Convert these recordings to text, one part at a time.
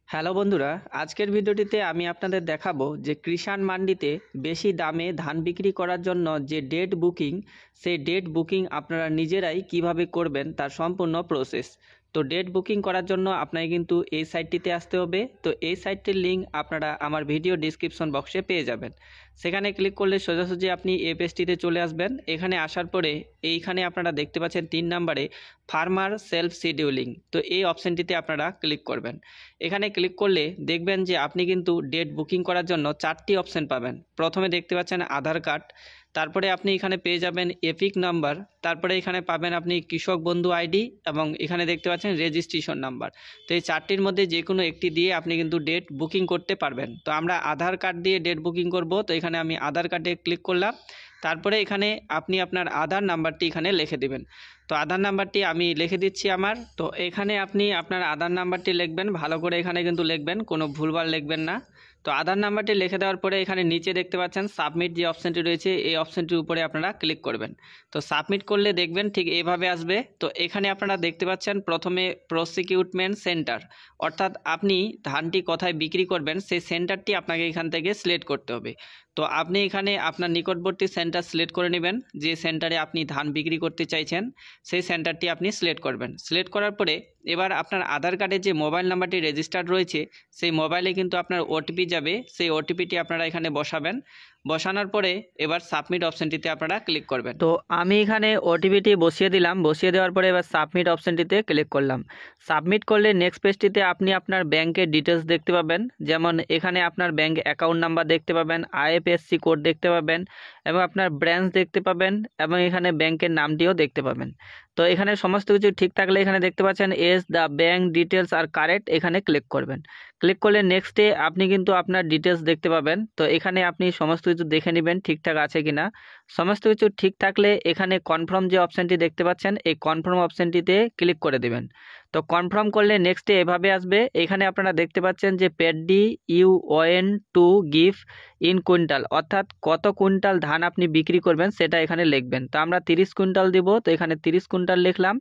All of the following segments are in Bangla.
হ্যালো বন্ধুরা, আজকের ভিডিওটিতে আমি আপনাদের দেখাবো যে কৃষাণ মান্ডিতে বেশি দামে ধান বিক্রি করার জন্য যে ডেট বুকিং, সেই ডেট বুকিং আপনারা নিজেরাই কিভাবে করবেন তার সম্পূর্ণ প্রসেস। তো ডেট বুকিং করার জন্য আপনাকে কিন্তু এই সাইটটিতে আসতে হবে। তো এই সাইটটির লিঙ্ক আপনারা আমার ভিডিও ডিসক্রিপশন বক্সে পেয়ে যাবেন। সেখানে ক্লিক করলে সোজাসুজি আপনি এই পেজটিতে চলে আসবেন। এখানে আসার পরে এইখানে আপনারা দেখতে পাচ্ছেন 3 নম্বরে ফার্মার সেলফ শিডিউলিং, তো এই অপশানটিতে আপনারা ক্লিক করবেন। এখানে ক্লিক করলে দেখবেন যে আপনি কিন্তু ডেট বুকিং করার জন্য 4টি অপশান পাবেন। প্রথমে দেখতে পাচ্ছেন আধার কার্ড, তারপরে আপনি এখানে পেয়ে যাবেন এপিক নাম্বার, তারপরে এখানে পাবেন আপনি কৃষক বন্ধু আইডি এবং এখানে দেখতে পাচ্ছেন রেজিস্ট্রেশন নাম্বার। তো এই 4টির মধ্যে যে কোনো একটি দিয়ে আপনি কিন্তু ডেট বুকিং করতে পারবেন। তো আমরা আধার কার্ড দিয়ে ডেট বুকিং করব। তো এখানে আমি আধার কার্ডে ক্লিক করলাম। তারপরে এখানে আপনি আপনার আধার নাম্বারটি এখানে লিখে দেবেন। তো আধার নাম্বারটি আমি লিখে দিচ্ছি আমার। তো এখানে আপনি আপনার আধার নাম্বারটি লিখবেন, ভালো করে এখানে কিন্তু লিখবেন, কোনো ভুলভাল লিখবেন না। তো আধার নাম্বারটি লিখে দেওয়ার পরে এখানে নিচে দেখতে পাচ্ছেন সাবমিট যে অপশানটি রয়েছে, এই অপশানটির উপরে আপনারা ক্লিক করবেন। তো সাবমিট করলে দেখবেন ঠিক এইভাবে আসবে। তো এখানে আপনারা দেখতে পাচ্ছেন প্রথমে প্রসিকিউটমেন্ট সেন্টার, অর্থাৎ আপনি ধানটি কোথায় বিক্রি করবেন সেই সেন্টারটি আপনাকে এখান থেকে সিলেক্ট করতে হবে। তো আপনি এখানে আপনার নিকটবর্তী সেন্টার সিলেক্ট করে নেবেন, যে সেন্টারে আপনি ধান বিক্রি করতে চাইছেন সেই সেন্টারটি আপনি সিলেক্ট করবেন। সিলেক্ট করার পরে এবার আপনার আধার কার্ডে যে মোবাইল নাম্বারটি রেজিস্টার্ড রয়েছে সেই মোবাইলে কিন্তু আপনার ওটিপি যাবে, সেই ওটিপিটি আপনারা এখানে বসাবেন। বসানোর পরে এবার সাবমিট অপশানটিতে আপনারা ক্লিক করবেন। তো আমি এখানে ওটিপিটি বসিয়ে দিলাম, বসিয়ে দেওয়ার পরে এবার সাবমিট অপশানটিতে ক্লিক করলাম। সাবমিট করলে নেক্সট পেজটিতে আপনি আপনার ব্যাংকের ডিটেলস দেখতে পাবেন, যেমন এখানে আপনার ব্যাংক অ্যাকাউন্ট নাম্বার দেখতে পাবেন, আইএফএসসি কোড দেখতে পাবেন এবং আপনার ব্রাঞ্চ দেখতে পাবেন এবং এখানে ব্যাংকের নামটিও দেখতে পাবেন। তো এখানে সমস্ত কিছু ঠিক থাকলে এখানে দেখতে পাচ্ছেন as the bank details are correct, এখানে ক্লিক করবেন। ক্লিক করলে নেক্সটে আপনি কিন্তু আপনার ডিটেলস দেখতে পাবেন। তো এখানে আপনি সমস্ত কিছু দেখে নেবেন ঠিকঠাক আছে কিনা। সমস্ত কিছু ঠিক থাকলে এখানে কনফার্ম যে অপশানটি দেখতে পাচ্ছেন এই কনফার্ম অপশানটিতে ক্লিক করে দেবেন। তো কনফার্ম করলে নেক্সটে এভাবে আসবে। এখানে আপনারা দেখতে পাচ্ছেন যে paddy you want to give in quintal, অর্থাৎ কত কুইন্টাল ধান আপনি বিক্রি করবেন সেটা এখানে লিখবেন। তো আমরা 30 কুইন্টাল দিব, তো এখানে 30 কুইন্টাল লিখলাম।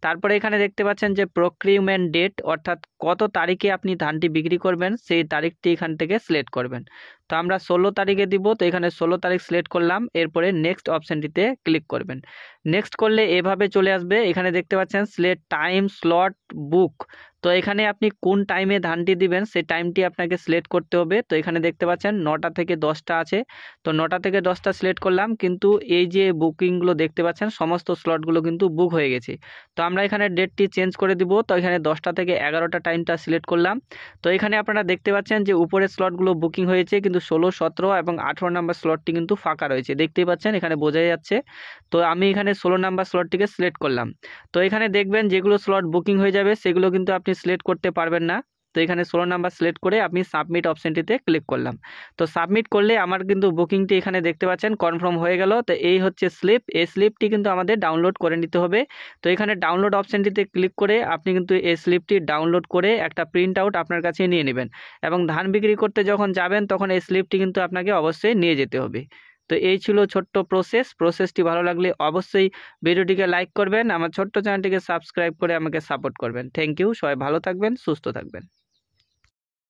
তারপরে এখানে দেখতে পাচ্ছেন যে প্রক্রিউমেন্ট ডেট, অর্থাৎ কত তারিখে আপনি ধানটি বিক্রি করবেন সেই তারিখটি এখান থেকে সিলেক্ট করবেন। তো আমরা 16 তারিখে দিব, তো এখানে 16 তারিখ সিলেক্ট করলাম। এরপরে নেক্সট অপশানটিতে ক্লিক করবেন। নেক্সট করলে এভাবে চলে আসবে। এখানে দেখতে পাচ্ছেন সিলেক্ট টাইম স্লট বুক, তো এখানে আপনি কোন টাইমে ধানটি দিবেন সেই টাইমটি আপনাকে সিলেক্ট করতে হবে। তো এখানে দেখতে পাচ্ছেন 9টা থেকে 10টা আছে, তো 9টা থেকে 10টা সিলেক্ট করলাম, কিন্তু এই যে বুকিংগুলো দেখতে পাচ্ছেন সমস্ত স্লটগুলো কিন্তু বুক হয়ে গেছে। তো আমরা এখানে ডেটটি চেঞ্জ করে দিব। তো এখানে 10টা থেকে 11টা টাইমটা সিলেক্ট করলাম। তো এখানে আপনারা দেখতে পাচ্ছেন যে উপরের স্লটগুলো বুকিং হয়েছে, কিন্তু 16, 17 এবং 18 নাম্বার স্লটটি কিন্তু ফাঁকা রয়েছে, দেখতেই পাচ্ছেন এখানে বোঝা যাচ্ছে। তো আমি এখানে 16 নাম্বার স্লটটিকে সিলেক্ট করলাম। তো এখানে দেখবেন যেগুলো স্লট বুকিং হয়ে যাবে সেগুলো কিন্তু আপনি সিলেক্ট করতে পারবেন না। তো এখানে 16 নাম্বার সিলেক্ট করে আমি সাবমিট অপশানটিতে ক্লিক করলাম। তো সাবমিট করলে আমার কিন্তু বুকিংটি এখানে দেখতে পাচ্ছেন কনফার্ম হয়ে গেল। তো এই হচ্ছে স্লিপ, এই স্লিপটি কিন্তু আমাদের ডাউনলোড করে নিতে হবে। তো এখানে ডাউনলোড অপশানটিতে ক্লিক করে আপনি কিন্তু এই স্লিপটি ডাউনলোড করে একটা প্রিন্ট আউট আপনার কাছে নিয়ে নেবেন এবং ধান বিক্রি করতে যখন যাবেন তখন এই স্লিপটি কিন্তু আপনাকে অবশ্যই নিয়ে যেতে হবে। তো এই ছিল ছোট্ট প্রসেসটি ভালো লাগলে অবশ্যই ভিডিওটিকে লাইক করবেন, আমার ছোট্ট চ্যানেলটিকে সাবস্ক্রাইব করে আমাকে সাপোর্ট করবেন। থ্যাংক ইউ, সবাই ভালো থাকবেন, সুস্থ থাকবেন।